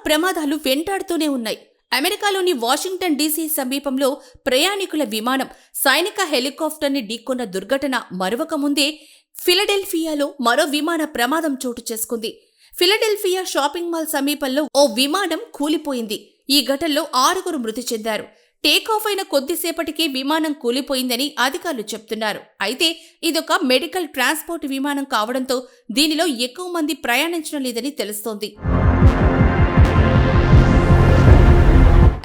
ప్రమాదాలు వెంటాడుతూనే ఉన్నాయి. అమెరికాలోని వాషింగ్టన్ డీసీ సమీపంలో ప్రయాణికుల విమానం సైనిక హెలికాప్టర్ని ఢీకొన్న దుర్ఘటన మరవక ముందే ఫిలడెల్ఫియాలో మరో విమాన ప్రమాదం చోటు చేసుకుంది. ఫిలడెల్ఫియా షాపింగ్ మాల్ సమీపంలో ఓ విమానం కూలిపోయింది. ఈ ఘటనలో 6 మృతి చెందారు. టేకాఫ్ అయిన కొద్దిసేపటికే విమానం కూలిపోయిందని అధికారులు చెప్తున్నారు. అయితే ఇదొక మెడికల్ ట్రాన్స్పోర్ట్ విమానం కావడంతో దీనిలో ఎక్కువ మంది ప్రయాణించడం లేదని తెలుస్తోంది.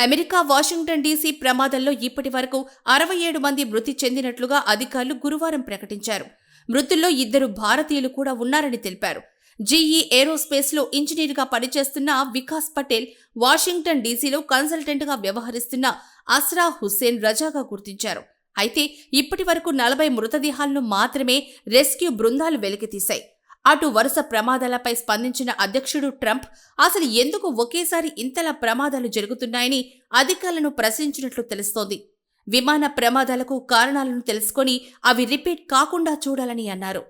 అమెరికా వాషింగ్టన్ డీసీ ప్రమాదంలో ఇప్పటి వరకు 67 మంది మృతి చెందినట్లుగా అధికారులు గురువారం ప్రకటించారు. మృతుల్లో 2 భారతీయులు కూడా ఉన్నారని తెలిపారు. జీఈ ఏరోస్పేస్లో ఇంజనీర్గా పనిచేస్తున్న వికాస్ పటేల్, వాషింగ్టన్ డీసీలో కన్సల్టెంట్గా వ్యవహరిస్తున్న అస్రా హుస్సేన్ రజాగా గుర్తించారు. అయితే ఇప్పటి వరకు 40 మృతదేహాలను మాత్రమే రెస్క్యూ బృందాలు వెలికితీశాయి. అటు వరుస ప్రమాదాలపై స్పందించిన అధ్యక్షుడు ట్రంప్ అసలు ఎందుకు ఒకేసారి ఇంతలా ప్రమాదాలు జరుగుతున్నాయని అధికారులను ప్రశ్నించినట్లు తెలుస్తోంది. విమాన ప్రమాదాలకు కారణాలను తెలుసుకొని అవి రిపీట్ కాకుండా చూడాలని అన్నారు.